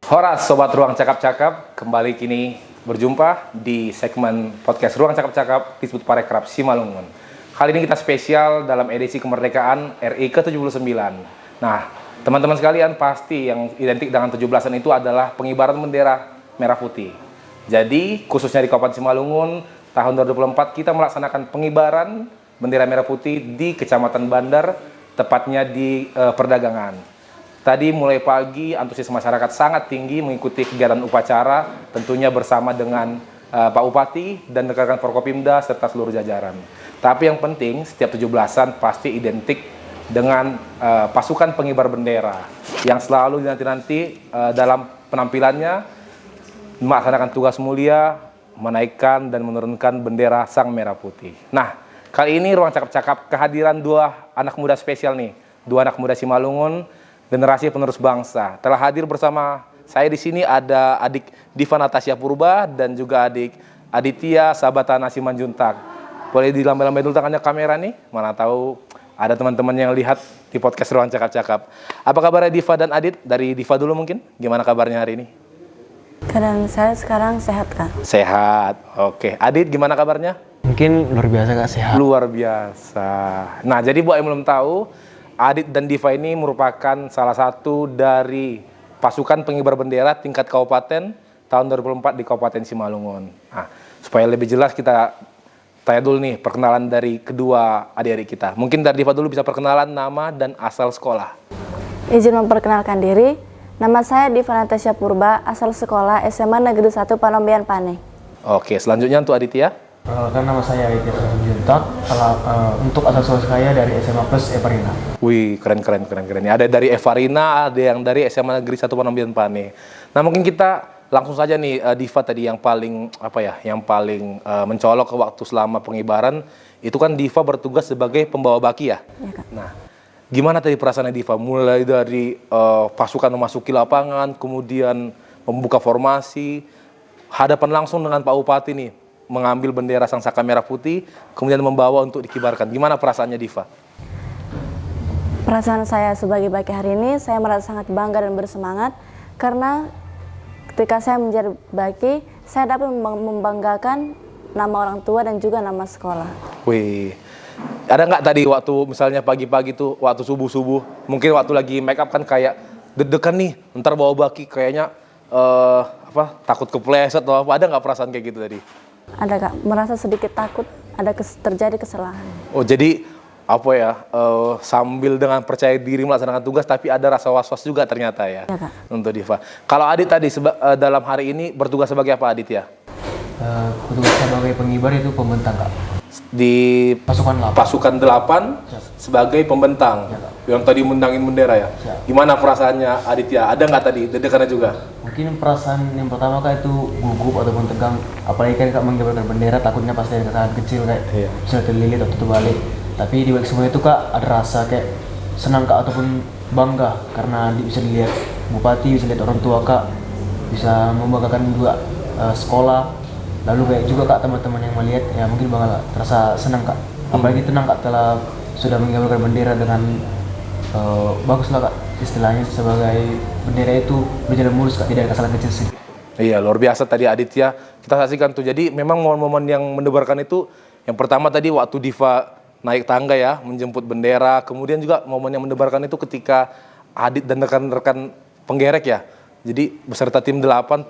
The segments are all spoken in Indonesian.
Horas Sobat Ruang Cakap-Cakap, kembali kini berjumpa di segmen podcast Ruang Cakap-Cakap disebut Parekraf Simalungun. Kali ini kita spesial dalam edisi kemerdekaan RI ke-79. Nah, teman-teman sekalian pasti yang identik dengan 17-an itu adalah pengibaran bendera merah putih. Jadi, khususnya di Kabupaten Simalungun, tahun 2024 kita melaksanakan pengibaran bendera merah putih di Kecamatan Bandar, tepatnya di Perdagangan. Tadi mulai pagi antusias masyarakat sangat tinggi mengikuti kegiatan upacara, tentunya bersama dengan Pak Bupati dan rekan-rekan Forkopimda serta seluruh jajaran. Tapi yang penting setiap 17-an pasti identik dengan pasukan pengibar bendera yang selalu nanti dalam penampilannya melaksanakan tugas mulia, menaikkan dan menurunkan bendera Sang Merah Putih. Nah, kali ini Ruang Cakap-Cakap kehadiran dua anak muda spesial nih, dua anak muda Simalungun, generasi penerus bangsa. Telah hadir bersama saya di sini ada adik Diva Natasha Purba dan juga adik Aditya Sabatana Simanjuntak. Boleh dilambai-lambai dulu tangannya kamera nih, mana tahu ada teman-teman yang lihat di podcast Ruang Cakap-Cakap. Apa kabarnya Diva dan Adit? Dari Diva dulu mungkin, gimana kabarnya hari ini? Keadaan saya sekarang sehat, Kak. Sehat, oke. Adit gimana kabarnya? Mungkin luar biasa Kak, sehat. Luar biasa. Nah, jadi buat yang belum tahu, Adit dan Diva ini merupakan salah satu dari pasukan pengibar bendera tingkat kabupaten tahun 2004 di Kabupaten Simalungun. Nah, supaya lebih jelas kita tanya dulu nih perkenalan dari kedua adik-adik kita. Mungkin dari Diva dulu bisa perkenalan nama dan asal sekolah. Izin memperkenalkan diri, nama saya Diva Natasha Purba, asal sekolah SMA Negeri 1 Panombian Pane. Oke, selanjutnya untuk Aditya. Perkenalkan, nama saya Aditya Simanjuntak. Untuk asal sekolah saya dari SMA Plus Evarina. Wih, keren. Ada dari Evarina, ada yang dari SMA Negeri 1 Panombian Pane. Nah, mungkin kita langsung saja nih, Diva tadi yang paling mencolok ke waktu selama pengibaran itu kan Diva bertugas sebagai pembawa baki ya. Ya, Kak. Nah, gimana tadi perasaannya Diva? Mulai dari pasukan memasuki lapangan, kemudian membuka formasi, hadapan langsung dengan Pak Bupati nih, mengambil bendera Sang Saka Merah Putih, kemudian membawa untuk dikibarkan. Gimana perasaannya Diva? Perasaan saya sebagai baki hari ini, saya merasa sangat bangga dan bersemangat karena ketika saya menjadi baki, saya dapat membanggakan nama orang tua dan juga nama sekolah. Wih, ada nggak tadi waktu misalnya pagi-pagi tuh, waktu subuh-subuh, mungkin waktu lagi make up kan kayak deg-degan nih, ntar bawa baki kayaknya takut kepleset atau apa, ada nggak perasaan kayak gitu tadi? Ada, Kak, merasa sedikit takut ada terjadi kesalahan. Oh, jadi sambil dengan percaya diri melaksanakan tugas tapi ada rasa was-was juga ternyata ya, Ya, Kak. untuk Diva. Kalau Adit tadi dalam hari ini bertugas sebagai apa Adit ya? Petugas sebagai pengibar itu pembentang Kak. Di Pasukan 8. pasukan 8 sebagai pembentang, Ya, Kak. yang tadi mendangin bendera ya. Ya. Gimana perasaannya Aditya? Ada nggak tadi deg-degannya juga? Mungkin perasaan yang pertama Kak itu gugup ataupun tegang. Apalagi kan Kak mengibarkan bendera, takutnya pasti ada kesalahan kecil kayak Iya. bisa terlilit atau terbalik. Tapi di balik semua itu Kak ada rasa kayak senang Kak ataupun bangga karena bisa dilihat Bupati, bisa lihat orang tua Kak, bisa membanggakan juga sekolah. Lalu kayak juga Kak teman-teman yang melihat ya mungkin bangga Kak, terasa senang Kak. Apalagi tenang Kak telah sudah mengibarkan bendera dengan bagus lah Kak, istilahnya sebagai bendera itu berjalan mulus Kak, tidak ada kesalahan kecil sih. Iya, luar biasa tadi Aditya kita saksikan tuh. Jadi memang momen-momen yang mendebarkan itu, yang pertama tadi waktu Diva naik tangga ya, menjemput bendera, kemudian juga momen yang mendebarkan itu ketika Adit dan rekan-rekan penggerek ya, jadi beserta tim 8,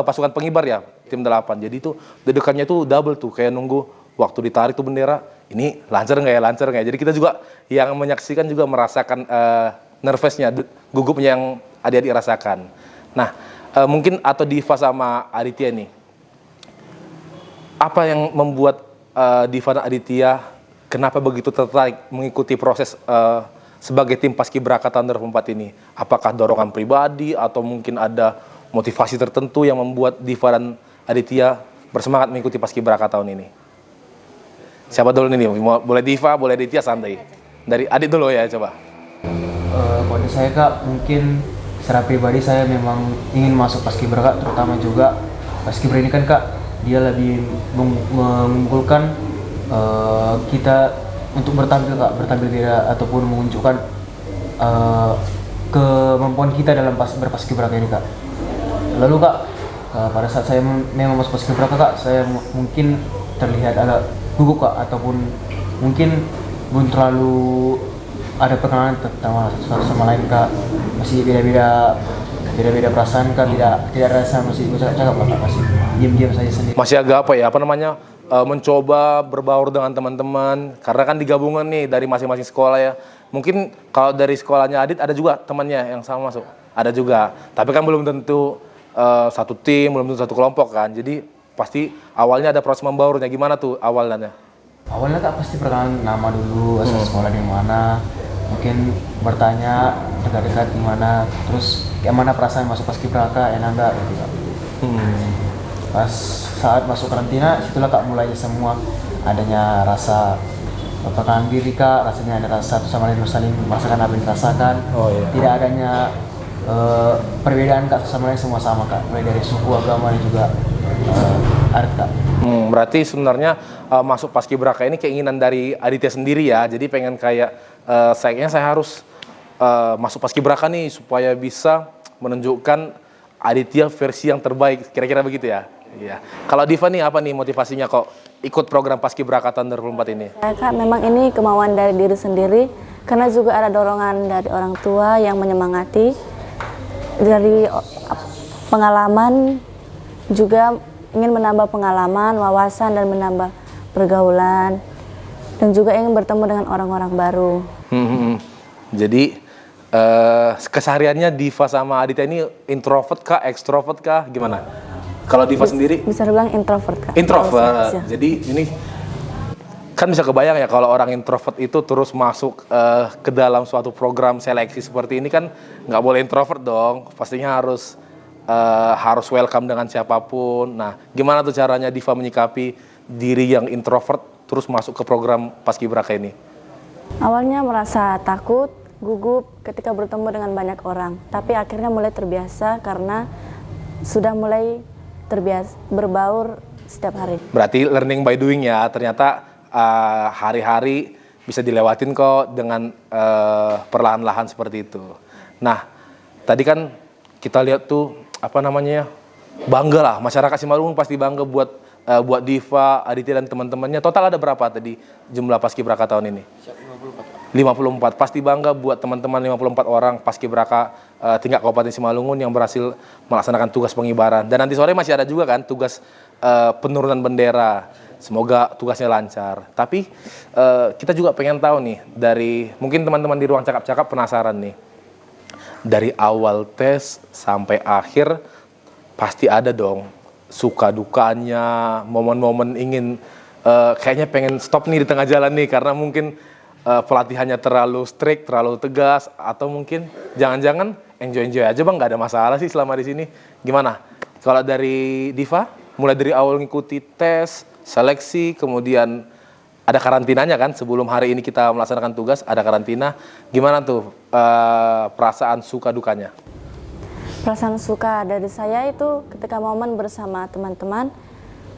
pasukan pengibar ya, tim 8. Jadi itu dedekannya itu double tuh, kayak nunggu waktu ditarik tuh bendera, ini lancar nggak ya. Jadi kita juga yang menyaksikan juga merasakan nervousnya, gugupnya yang adik-adik rasakan. Nah, mungkin atau Diva sama Aditya nih, apa yang membuat Diva dan Aditya kenapa begitu tertarik mengikuti proses sebagai tim Paskibraka tahun 2004 ini? Apakah dorongan pribadi atau mungkin ada motivasi tertentu yang membuat Diva dan Aditya bersemangat mengikuti Paskibraka tahun ini? Siapa dulu nih? Boleh Diva, boleh Aditya, santai. Dari Adit dulu ya, coba. Pada saya Kak, mungkin secara pribadi saya memang ingin masuk Paskibraka, terutama juga Paskibra ini kan Kak, dia lebih mengunggulkan kita untuk bertampil Kak, bertampil tidak ataupun menunjukkan kemampuan kita dalam berpaskibraka ini Kak. Lalu kak, pada saat saya memang masuk paskibraka kak, saya mungkin terlihat agak gugup kak, ataupun mungkin belum terlalu ada perkenalan tentang satu sama lain kak, masih beda-beda perasaan kak, tidak rasa masih cakap lah kak, masih diam-diam saja sendiri. Masih agak mencoba berbaur dengan teman-teman, karena kan digabungan nih dari masing-masing sekolah ya. Mungkin kalau dari sekolahnya Adit ada juga temannya yang sama masuk, ada juga. Tapi kan belum tentu satu tim, belum tentu satu kelompok kan. Jadi pasti awalnya ada proses membaurnya. Gimana tuh awalnya? Awalnya kak pasti perkenalan nama dulu, asal sekolah di mana, mungkin bertanya dekat-dekat di mana, terus kayak mana perasaan masuk paskibraka, enak nggak gitu kak. Pas saat masuk karantina, situlah kak mulai semua adanya rasa perkenalan diri kak, rasanya ada rasa satu sama lain saling merasakan apa yang dirasakan. Tidak adanya perbedaan kak, sama lain semua sama kak, mulai dari suku, agama dan juga adat kak. Berarti sebenarnya masuk paskibraka ini keinginan dari Aditya sendiri ya, jadi pengen kayak saya harus masuk paskibraka nih supaya bisa menunjukkan Aditya versi yang terbaik, kira-kira begitu ya. Iya. Kalau Diva nih apa nih motivasinya kok ikut program Paskibraka tahun 2024 ini? Saya kak memang ini kemauan dari diri sendiri, karena juga ada dorongan dari orang tua yang menyemangati, dari pengalaman juga ingin menambah pengalaman, wawasan dan menambah pergaulan, dan juga ingin bertemu dengan orang-orang baru. Jadi kesehariannya Diva sama Aditya ini introvert kah, ekstrovert kah, gimana? Kalau Diva sendiri? Bisa dibilang introvert kak. Introvert. Jadi ini kan bisa kebayang ya kalau orang introvert itu terus masuk ke dalam suatu program seleksi seperti ini kan nggak boleh introvert dong. Pastinya harus welcome dengan siapapun. Nah, gimana tuh caranya Diva menyikapi diri yang introvert terus masuk ke program Paskibraka ini? Awalnya merasa takut, gugup ketika bertemu dengan banyak orang, tapi akhirnya mulai terbiasa karena sudah mulai terbiasa berbaur setiap hari. Berarti learning by doing ya, ternyata hari-hari bisa dilewatin kok dengan perlahan-lahan seperti itu. Nah, tadi kan kita lihat tuh bangga lah, masyarakat Simalungun pasti bangga buat Diva, Aditya dan teman-temannya. Total ada berapa tadi jumlah Paskibraka tahun ini? 54. Pasti bangga buat teman-teman 54 orang Paskibraka tingkat Kabupaten Simalungun yang berhasil melaksanakan tugas pengibaran. Dan nanti sore masih ada juga kan tugas penurunan bendera. Semoga tugasnya lancar. Tapi kita juga pengen tahu nih, dari mungkin teman-teman di ruang cakap-cakap penasaran nih. Dari awal tes sampai akhir pasti ada dong suka dukanya, momen-momen ingin kayaknya pengen stop nih di tengah jalan nih karena mungkin pelatihannya terlalu strict, terlalu tegas, atau mungkin jangan-jangan enjoy aja bang, nggak ada masalah sih selama di sini. Gimana? Kalau dari Diva, mulai dari awal ngikuti tes, seleksi, kemudian ada karantinanya kan sebelum hari ini kita melaksanakan tugas, ada karantina. Gimana tuh perasaan suka dukanya? Perasaan suka dari saya itu ketika momen bersama teman-teman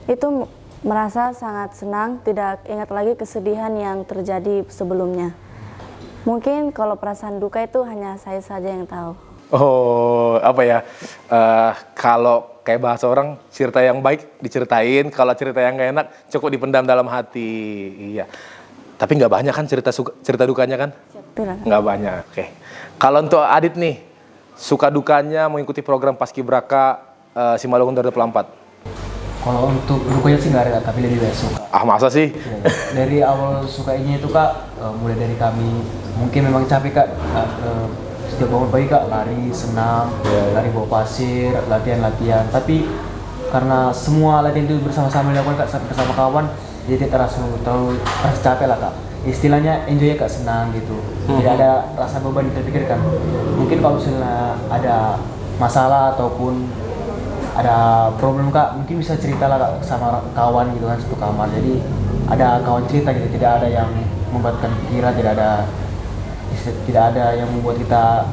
itu merasa sangat senang, tidak ingat lagi kesedihan yang terjadi sebelumnya. Mungkin kalau perasaan duka itu hanya saya saja yang tahu. Oh, kalau kayak bahasa orang, cerita yang baik diceritain, kalau cerita yang gak enak cukup dipendam dalam hati. Iya. Tapi nggak banyak kan cerita dukanya kan? Nggak banyak. Oke. Kalau untuk Adit nih, suka dukanya mengikuti program Paskibraka Simalungun 2024? Kalau untuk dukanya sih nggak ada, tapi lebih banyak suka. Masa sih? Dari awal sukanya itu kak, mulai dari kami mungkin memang capek kak, setiap bangun pagi kak lari, senam, lari bawa pasir, latihan. Tapi karena semua latihan itu bersama-sama dilakukan kak bersama kawan, jadi tidak terlalu capek lah kak. Istilahnya enjoy kak, senang gitu. Tidak ada rasa beban yang terpikirkan. Mungkin kalau misalnya ada masalah ataupun ada problem kak, mungkin bisa cerita lah kak sama kawan gitu kan, satu kamar. Jadi ada kawan cerita gitu, tidak ada yang membuatkan pikiran, tidak ada yang membuat kita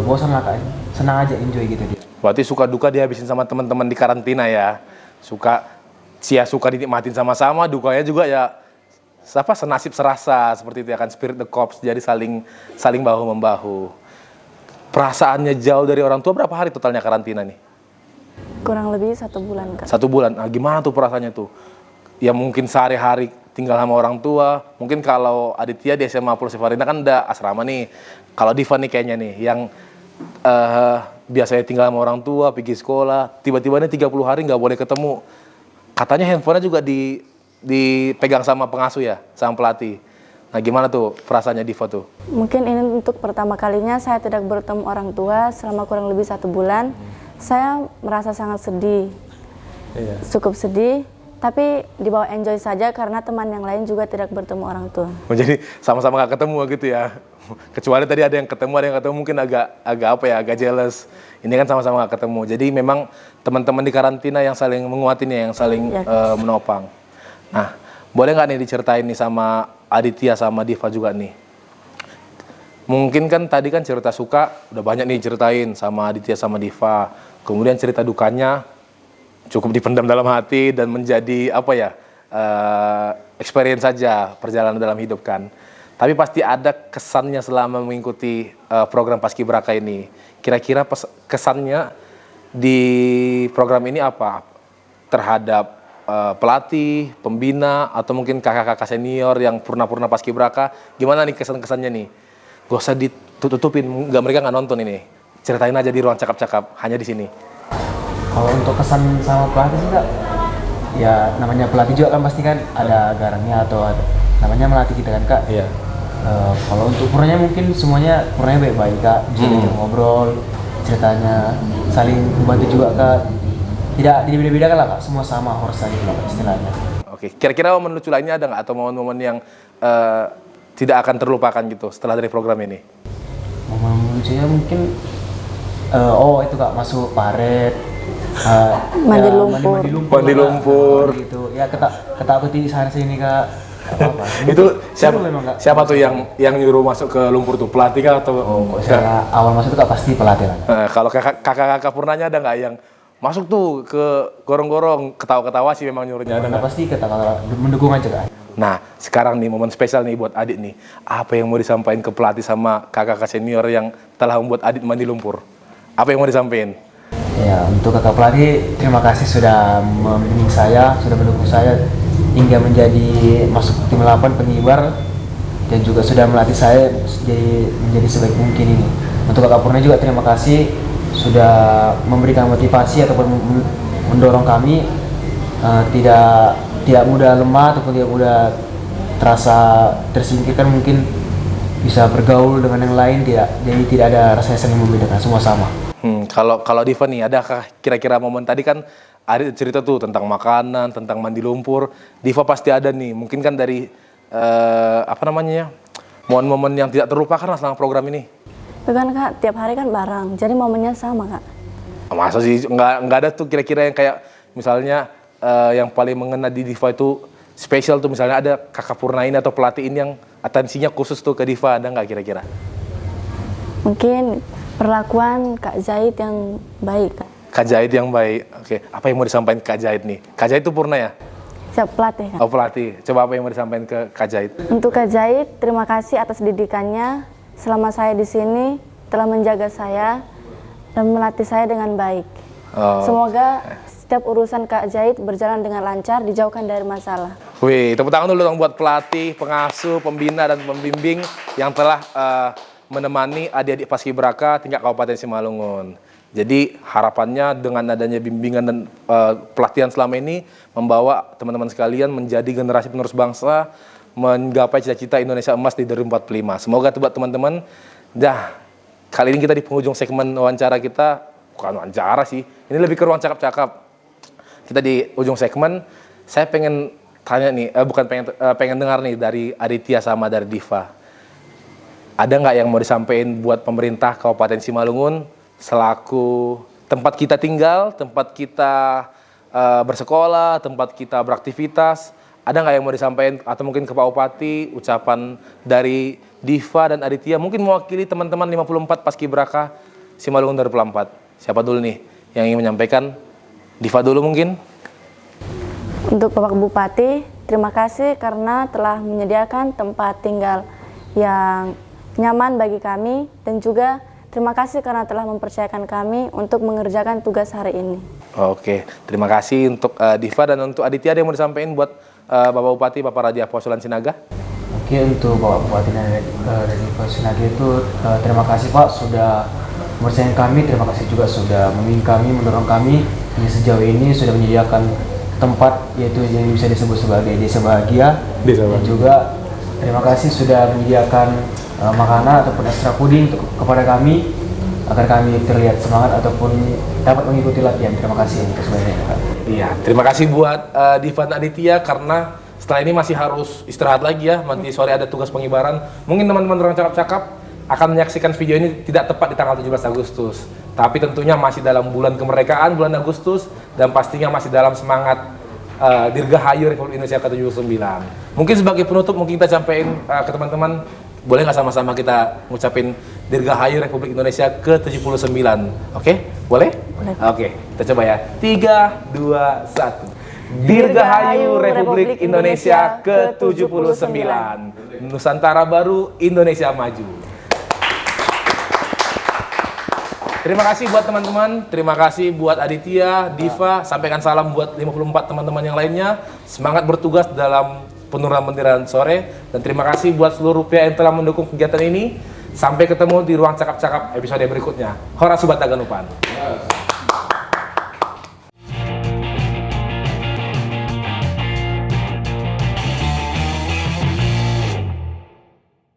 bosan lah kak. Senang aja, enjoy gitu dia. Berarti suka duka dihabisin sama teman-teman di karantina ya. Suka dinikmatin sama-sama, dukanya juga ya senasib serasa seperti itu ya kan, spirit the corps, jadi saling bahu membahu. Perasaannya jauh dari orang tua, berapa hari totalnya karantina nih? Kurang lebih 1 bulan, Kak. 1 bulan. Nah, gimana tuh perasaannya tuh? Ya mungkin sehari-hari tinggal sama orang tua. Mungkin kalau Aditya di SMA Pulau Sefarina kan udah asrama nih. Kalau Diva nih kayaknya nih yang biasanya tinggal sama orang tua, pergi sekolah, tiba-tiba nih 30 hari nggak boleh ketemu. Katanya handphonenya juga dipegang sama pengasuh ya, sama pelatih. Nah gimana tuh perasaannya Diva tuh? Mungkin ini untuk pertama kalinya saya tidak bertemu orang tua selama kurang lebih 1 bulan. Saya merasa sangat sedih, cukup sedih, tapi dibawa enjoy saja karena teman yang lain juga tidak bertemu orang tua. Oh, jadi sama-sama gak ketemu gitu ya? Kecuali tadi ada yang ketemu mungkin agak jealous. Ini kan sama-sama gak ketemu. Jadi memang teman-teman di karantina yang saling menguatin ya, yang saling menopang. Nah, boleh nggak nih diceritain nih sama Aditya sama Diva juga nih? Mungkin kan tadi kan cerita suka udah banyak nih ceritain sama Aditya sama Diva. Kemudian cerita dukanya cukup dipendam dalam hati dan menjadi experience saja perjalanan dalam hidup kan. Tapi pasti ada kesannya selama mengikuti program Paskibraka ini. Kira-kira kesannya di program ini apa? Terhadap pelatih, pembina, atau mungkin kakak-kakak senior yang purna-purna Paskibraka. Gimana nih kesan-kesannya nih? Gak usah ditutupin, mereka nggak nonton ini. Ceritain aja di ruang cakap-cakap, hanya di sini. Kalau untuk kesan sama pelatih sih Kak, ya namanya pelatih juga kan pasti kan ada garangnya atau namanya melatih kita kan Kak. Iya. Kalau untuk purnanya mungkin semuanya purnanya baik-baik Kak, bisa diajak ngobrol, ceritanya saling membantu juga Kak. Tidak dibeda-bedakan lah Kak, semua sama harus saja lah istilahnya. Oke, kira-kira momen lucu lainnya ada nggak atau momen-momen yang tidak akan terlupakan gitu setelah dari program ini? Momen lucunya mungkin itu Kak, masuk paret, Mandi lumpur. Mandi lumpur. Gitu. Ya ketakuti sana sini Kak. Apa-apa. Itu Seru memang, Kak. siapa tuh yang nyuruh masuk ke lumpur tuh, pelatih kah atau? Saya awal masuk itu Kak pasti pelatih lah. Kalau kakak-kakak purnanya ada nggak yang masuk tuh ke gorong-gorong, ketawa-ketawa sih memang nyuruhnya, ada nggak? Pasti kata mendukung aja Kak. Nah, sekarang nih momen spesial nih buat Adit nih. Apa yang mau disampaikan ke pelatih sama kakak-kakak senior yang telah membuat Adit mandi lumpur? Apa yang mau disampaikan? Ya, untuk kakak pelatih, terima kasih sudah membimbing saya, sudah mendukung saya hingga menjadi masuk tim 8 pengibar dan juga sudah melatih saya menjadi sebaik mungkin ini. Untuk kakak Purna juga terima kasih sudah memberikan motivasi ataupun mendorong kami tidak mudah lemah ataupun tidak mudah terasa tersingkirkan, mungkin bisa bergaul dengan yang lain, jadi tidak ada rasa saling membedakan, semua sama. Kalau Diva nih, adakah kira-kira momen tadi kan ada cerita tuh tentang makanan, tentang mandi lumpur. Diva pasti ada nih, mungkin kan dari momen-momen yang tidak terlupakan lah selama program ini. Bukan Kak, tiap hari kan bareng, jadi momennya sama Kak. Masa sih nggak ada tuh kira-kira yang kayak misalnya yang paling mengena di Diva itu spesial tuh, misalnya ada kakak Purna ini atau pelatih ini yang atensinya khusus tuh ke Diva, ada nggak kira-kira? Mungkin perlakuan Kak Zaid yang baik Kak. Kak Zaid yang baik. Oke, apa yang mau disampaikan Kak Zaid nih? Kak Zaid itu Purna ya? Siap pelatih Kak. Oh, pelatih. Coba apa yang mau disampaikan ke Kak Zaid? Untuk Kak Zaid, terima kasih atas didikannya selama saya di sini, telah menjaga saya dan melatih saya dengan baik. Semoga setiap urusan Kak Zaid berjalan dengan lancar, dijauhkan dari masalah. Wih, tepuk tangan dulu dong buat pelatih, pengasuh, pembina, dan pembimbing yang telah menemani adik-adik Paskibraka tingkat Kabupaten Simalungun. Jadi harapannya dengan adanya bimbingan dan pelatihan selama ini membawa teman-teman sekalian menjadi generasi penerus bangsa, menggapai cita-cita Indonesia Emas di 2045. Semoga buat teman-teman. Kali ini kita di penghujung segmen wawancara kita, bukan wawancara sih, ini lebih ke ruang cakap-cakap. Kita di ujung segmen, saya pengen tanya nih, pengen dengar nih dari Aditya sama dari Diva. Ada nggak yang mau disampaikan buat pemerintah Kabupaten Simalungun selaku tempat kita tinggal, tempat kita bersekolah, tempat kita beraktivitas? Ada nggak yang mau disampaikan atau mungkin ke Pak Bupati, ucapan dari Diva dan Aditya mungkin mewakili teman-teman 54 Paskibraka Simalungun 2024. Siapa dulu nih yang ingin menyampaikan? Diva dulu mungkin. Untuk Bapak Bupati, terima kasih karena telah menyediakan tempat tinggal yang nyaman bagi kami, dan juga terima kasih karena telah mempercayakan kami untuk mengerjakan tugas hari ini. Oke, terima kasih untuk Diva dan untuk Aditya. Ada yang mau disampaikan buat Bapak Bupati, Bapak Raja Posolan Sinaga? Oke, untuk Bapak Bupati dari Sinaga itu terima kasih Pak sudah mempercayakan kami, terima kasih juga sudah membimbing kami, mendorong kami yang sejauh ini sudah menyediakan tempat yaitu yang bisa disebut sebagai desa bahagia. Dan juga terima kasih sudah menyediakan makanan ataupun ekstra puding kepada kami agar kami terlihat semangat ataupun dapat mengikuti latihan. Terima kasih sebenarnya Pak. Iya, terima kasih buat Diva dan Aditya karena setelah ini masih harus istirahat lagi ya. Nanti sore ada tugas pengibaran. Mungkin teman-teman orang cakap-cakap akan menyaksikan video ini tidak tepat di tanggal 17 Agustus. Tapi tentunya masih dalam bulan kemerdekaan, bulan Agustus, dan pastinya masih dalam semangat Dirgahayu Republik Indonesia ke-79. Mungkin sebagai penutup, mungkin kita sampaikan ke teman-teman, boleh nggak sama-sama kita ngucapin Dirgahayu Republik Indonesia ke-79? Oke? Boleh? Boleh. Oke, kita coba ya. 3, 2, 1. Dirgahayu Republik Indonesia ke-79. Nusantara baru, Indonesia maju. Terima kasih buat teman-teman, terima kasih buat Aditya, Diva, sampaikan salam buat 54 teman-teman yang lainnya. Semangat bertugas dalam penurunan bendera sore, dan terima kasih buat seluruh pihak yang telah mendukung kegiatan ini. Sampai ketemu di ruang cakap-cakap episode berikutnya. Hora Subat Taganupan.